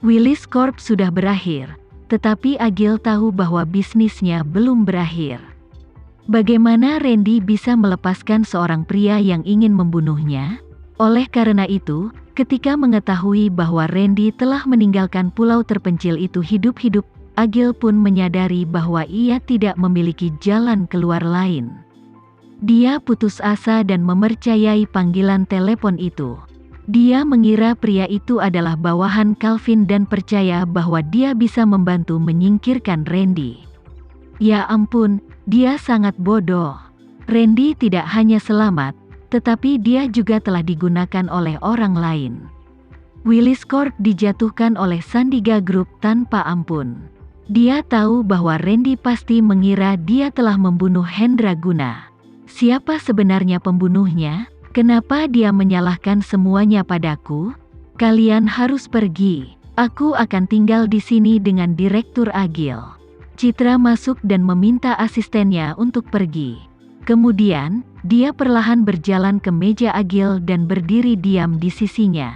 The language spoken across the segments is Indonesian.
Willis Corp sudah berakhir, tetapi Agil tahu bahwa bisnisnya belum berakhir. Bagaimana Randy bisa melepaskan seorang pria yang ingin membunuhnya? Oleh karena itu, ketika mengetahui bahwa Randy telah meninggalkan pulau terpencil itu hidup-hidup, Agil pun menyadari bahwa ia tidak memiliki jalan keluar lain. Dia putus asa dan mempercayai panggilan telepon itu. Dia mengira pria itu adalah bawahan Calvin dan percaya bahwa dia bisa membantu menyingkirkan Randy. Ya ampun, dia sangat bodoh. Randy tidak hanya selamat, tetapi dia juga telah digunakan oleh orang lain. Willis Corp dijatuhkan oleh Sandiga Group tanpa ampun. Dia tahu bahwa Randy pasti mengira dia telah membunuh Hendra Guna. Siapa sebenarnya pembunuhnya? Kenapa dia menyalahkan semuanya padaku? Kalian harus pergi. Aku akan tinggal di sini dengan Direktur Agil. Citra masuk dan meminta asistennya untuk pergi. Kemudian, dia perlahan berjalan ke meja Agil dan berdiri diam di sisinya.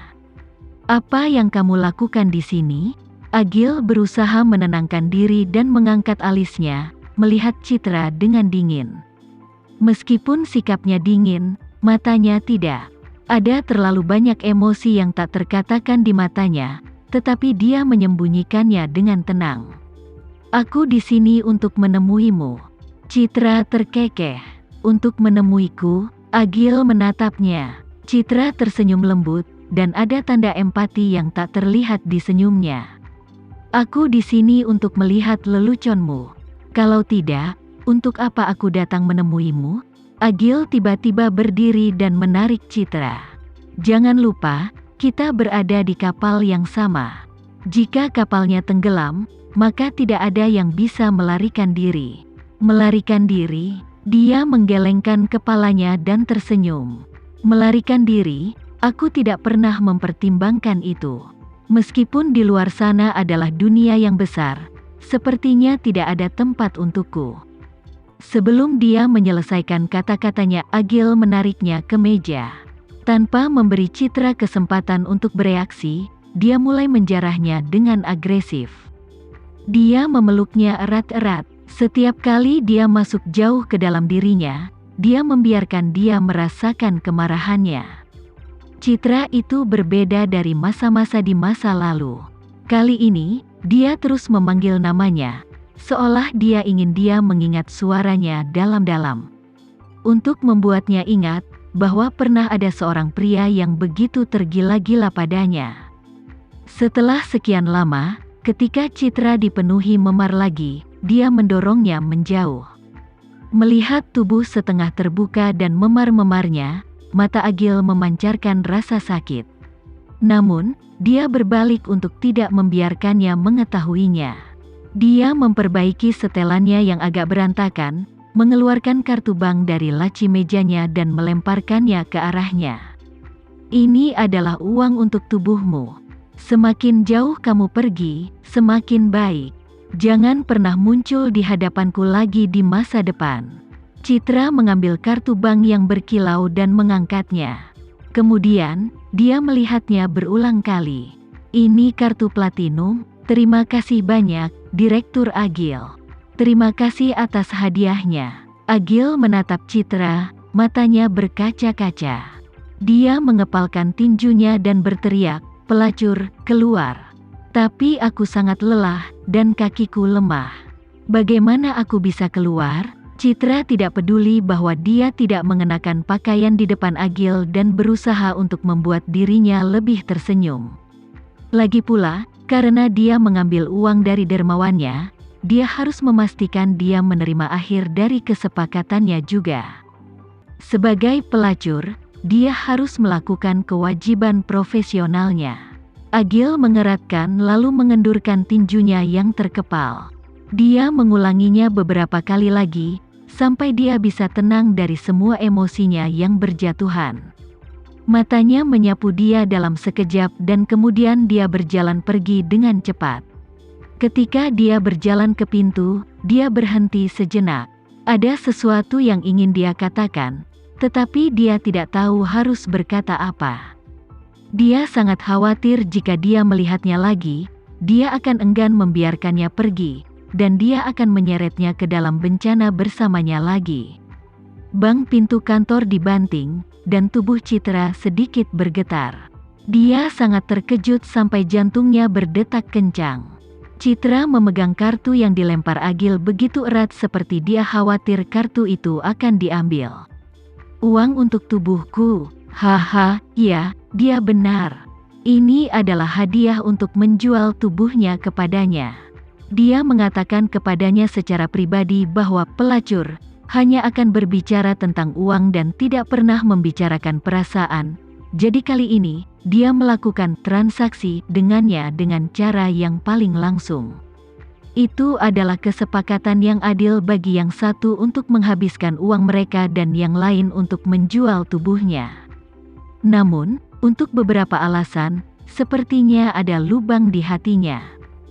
Apa yang kamu lakukan di sini? Agil berusaha menenangkan diri dan mengangkat alisnya, melihat Citra dengan dingin. Meskipun sikapnya dingin, matanya tidak. Ada terlalu banyak emosi yang tak terkatakan di matanya, tetapi dia menyembunyikannya dengan tenang. Aku di sini untuk menemuimu. Citra terkekeh. Untuk menemuiku? Agil menatapnya. Citra tersenyum lembut, dan ada tanda empati yang tak terlihat di senyumnya. Aku di sini untuk melihat leluconmu. Kalau tidak, untuk apa aku datang menemuimu? Agil tiba-tiba berdiri dan menarik Citra. Jangan lupa, kita berada di kapal yang sama. Jika kapalnya tenggelam, maka tidak ada yang bisa melarikan diri. Melarikan diri? Dia menggelengkan kepalanya dan tersenyum. Melarikan diri? Aku tidak pernah mempertimbangkan itu. Meskipun di luar sana adalah dunia yang besar, sepertinya tidak ada tempat untukku. Sebelum dia menyelesaikan kata-katanya, Agil menariknya ke meja. Tanpa memberi Citra kesempatan untuk bereaksi, dia mulai menjarahnya dengan agresif. Dia memeluknya erat-erat. Setiap kali dia masuk jauh ke dalam dirinya, dia membiarkan dia merasakan kemarahannya. Citra itu berbeda dari masa-masa di masa lalu. Kali ini, dia terus memanggil namanya, seolah dia ingin dia mengingat suaranya dalam-dalam. Untuk membuatnya ingat bahwa pernah ada seorang pria yang begitu tergila-gila padanya. Setelah sekian lama, ketika Citra dipenuhi memar lagi, dia mendorongnya menjauh. Melihat tubuh setengah terbuka dan memar-memarnya, mata Agil memancarkan rasa sakit. Namun, dia berbalik untuk tidak membiarkannya mengetahuinya. Dia memperbaiki setelannya yang agak berantakan, mengeluarkan kartu bank dari laci mejanya dan melemparkannya ke arahnya. Ini adalah uang untuk tubuhmu. Semakin jauh kamu pergi, semakin baik. Jangan pernah muncul di hadapanku lagi di masa depan. Citra mengambil kartu bank yang berkilau dan mengangkatnya. Kemudian, dia melihatnya berulang kali. Ini kartu platinum, terima kasih banyak, Direktur Agil. Terima kasih atas hadiahnya. Agil menatap Citra, matanya berkaca-kaca. Dia mengepalkan tinjunya dan berteriak, pelacur, keluar. Tapi aku sangat lelah, dan kakiku lemah. Bagaimana aku bisa keluar? Citra tidak peduli bahwa dia tidak mengenakan pakaian di depan Agil dan berusaha untuk membuat dirinya lebih tersenyum. Lagi pula, karena dia mengambil uang dari dermawannya, dia harus memastikan dia menerima akhir dari kesepakatannya juga. Sebagai pelacur, dia harus melakukan kewajiban profesionalnya. Agil mengeratkan lalu mengendurkan tinjunya yang terkepal. Dia mengulanginya beberapa kali lagi, sampai dia bisa tenang dari semua emosinya yang berjatuhan. Matanya menyapu dia dalam sekejap dan kemudian dia berjalan pergi dengan cepat. Ketika dia berjalan ke pintu, dia berhenti sejenak. Ada sesuatu yang ingin dia katakan, tetapi dia tidak tahu harus berkata apa. Dia sangat khawatir jika dia melihatnya lagi, dia akan enggan membiarkannya pergi, dan dia akan menyeretnya ke dalam bencana bersamanya lagi. Bang, pintu kantor dibanting, dan tubuh Citra sedikit bergetar. Dia sangat terkejut sampai jantungnya berdetak kencang. Citra memegang kartu yang dilempar Agil begitu erat seperti dia khawatir kartu itu akan diambil. Uang untuk tubuhku, haha, ya, dia benar. Ini adalah hadiah untuk menjual tubuhnya kepadanya. Dia mengatakan kepadanya secara pribadi bahwa pelacur hanya akan berbicara tentang uang dan tidak pernah membicarakan perasaan. Jadi kali ini, dia melakukan transaksi dengannya dengan cara yang paling langsung. Itu adalah kesepakatan yang adil bagi yang satu untuk menghabiskan uang mereka dan yang lain untuk menjual tubuhnya. Namun, untuk beberapa alasan, sepertinya ada lubang di hatinya.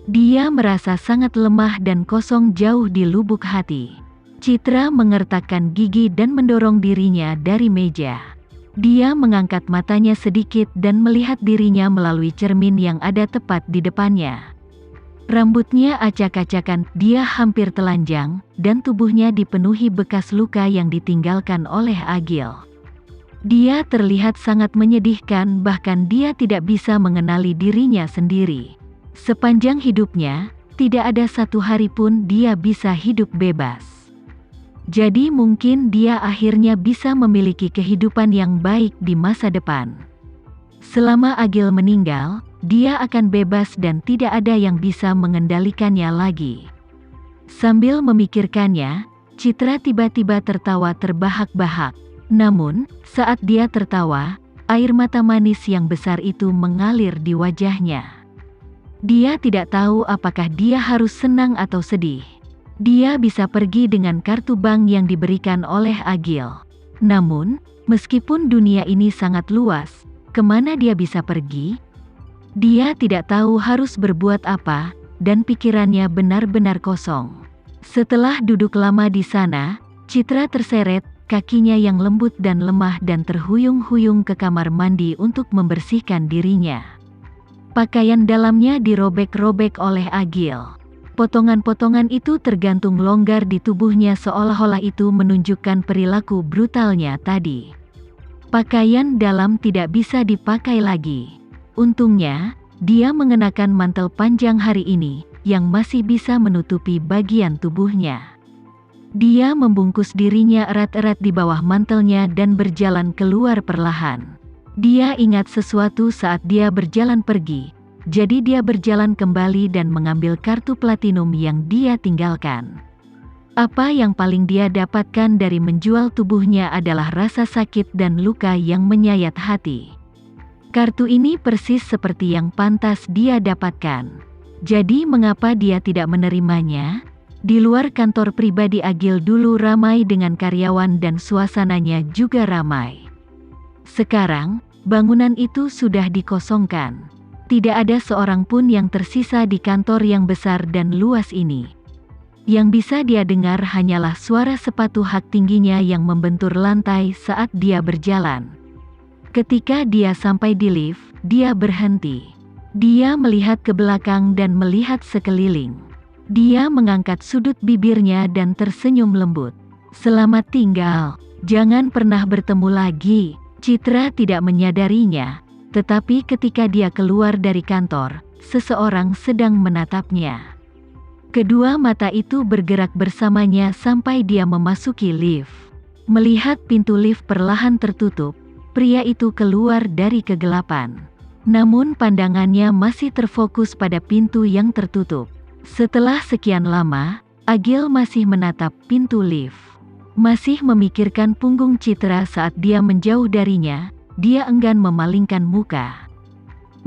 Dia merasa sangat lemah dan kosong jauh di lubuk hati. Citra mengertakkan gigi dan mendorong dirinya dari meja. Dia mengangkat matanya sedikit dan melihat dirinya melalui cermin yang ada tepat di depannya. Rambutnya acak-acakan, dia hampir telanjang, dan tubuhnya dipenuhi bekas luka yang ditinggalkan oleh Agil. Dia terlihat sangat menyedihkan, bahkan dia tidak bisa mengenali dirinya sendiri. Sepanjang hidupnya, tidak ada satu hari pun dia bisa hidup bebas. Jadi mungkin dia akhirnya bisa memiliki kehidupan yang baik di masa depan. Selama Agil meninggal, dia akan bebas dan tidak ada yang bisa mengendalikannya lagi. Sambil memikirkannya, Citra tiba-tiba tertawa terbahak-bahak. Namun, saat dia tertawa, air mata manis yang besar itu mengalir di wajahnya. Dia tidak tahu apakah dia harus senang atau sedih. Dia bisa pergi dengan kartu bank yang diberikan oleh Agil. Namun, meskipun dunia ini sangat luas, kemana dia bisa pergi? Dia tidak tahu harus berbuat apa, dan pikirannya benar-benar kosong. Setelah duduk lama di sana, Citra terseret, kakinya yang lembut dan lemah dan terhuyung-huyung ke kamar mandi untuk membersihkan dirinya. Pakaian dalamnya dirobek-robek oleh Agil. Potongan-potongan itu tergantung longgar di tubuhnya seolah-olah itu menunjukkan perilaku brutalnya tadi. Pakaian dalam tidak bisa dipakai lagi. Untungnya, dia mengenakan mantel panjang hari ini, yang masih bisa menutupi bagian tubuhnya. Dia membungkus dirinya erat-erat di bawah mantelnya dan berjalan keluar perlahan. Dia ingat sesuatu saat dia berjalan pergi. Jadi dia berjalan kembali dan mengambil kartu platinum yang dia tinggalkan. Apa yang paling dia dapatkan dari menjual tubuhnya adalah rasa sakit dan luka yang menyayat hati. Kartu ini persis seperti yang pantas dia dapatkan. Jadi mengapa dia tidak menerimanya? Di luar kantor pribadi Agil dulu ramai dengan karyawan dan suasananya juga ramai. Sekarang, bangunan itu sudah dikosongkan. Tidak ada seorang pun yang tersisa di kantor yang besar dan luas ini. Yang bisa dia dengar hanyalah suara sepatu hak tingginya yang membentur lantai saat dia berjalan. Ketika dia sampai di lift, dia berhenti. Dia melihat ke belakang dan melihat sekeliling. Dia mengangkat sudut bibirnya dan tersenyum lembut. Selamat tinggal, jangan pernah bertemu lagi. Citra tidak menyadarinya. Tetapi ketika dia keluar dari kantor, seseorang sedang menatapnya. Kedua mata itu bergerak bersamanya sampai dia memasuki lift. Melihat pintu lift perlahan tertutup, pria itu keluar dari kegelapan. Namun pandangannya masih terfokus pada pintu yang tertutup. Setelah sekian lama, Agil masih menatap pintu lift. Masih memikirkan punggung Citra saat dia menjauh darinya. Dia enggan memalingkan muka.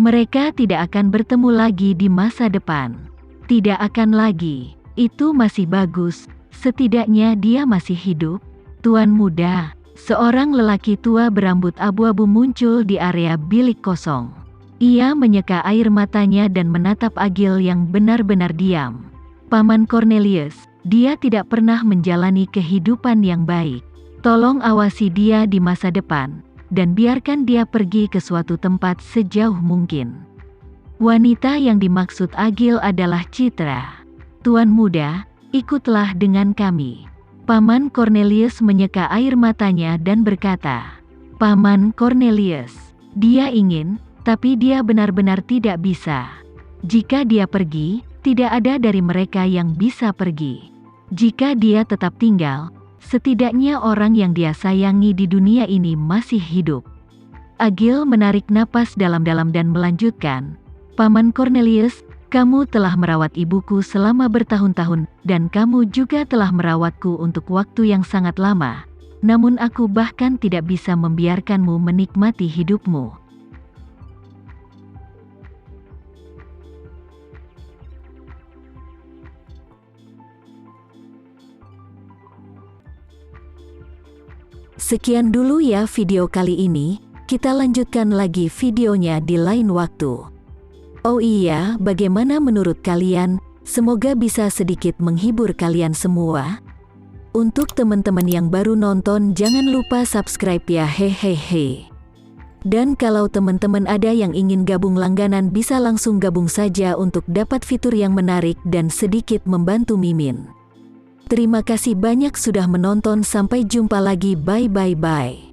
Mereka tidak akan bertemu lagi di masa depan. Tidak akan lagi. Itu masih bagus. Setidaknya dia masih hidup. Tuan muda, seorang lelaki tua berambut abu-abu muncul di area bilik kosong. Ia menyeka air matanya dan menatap Agil yang benar-benar diam. Paman Cornelius, dia tidak pernah menjalani kehidupan yang baik. Tolong awasi dia di masa depan. Dan biarkan dia pergi ke suatu tempat sejauh mungkin. Wanita yang dimaksud Agil adalah Citra. Tuan muda, ikutlah dengan kami. Paman Cornelius menyeka air matanya dan berkata, Paman Cornelius, dia ingin, tapi dia benar-benar tidak bisa. Jika dia pergi, tidak ada dari mereka yang bisa pergi. Jika dia tetap tinggal, setidaknya orang yang dia sayangi di dunia ini masih hidup. Agil menarik napas dalam-dalam dan melanjutkan, Paman Cornelius, kamu telah merawat ibuku selama bertahun-tahun, dan kamu juga telah merawatku untuk waktu yang sangat lama. Namun aku bahkan tidak bisa membiarkanmu menikmati hidupmu. Sekian dulu ya video kali ini, kita lanjutkan lagi videonya di lain waktu. Oh iya, bagaimana menurut kalian? Semoga bisa sedikit menghibur kalian semua. Untuk teman-teman yang baru nonton, jangan lupa subscribe ya, hehehe. Dan kalau teman-teman ada yang ingin gabung langganan, bisa langsung gabung saja untuk dapat fitur yang menarik dan sedikit membantu Mimin. Terima kasih banyak sudah menonton, sampai jumpa lagi, bye.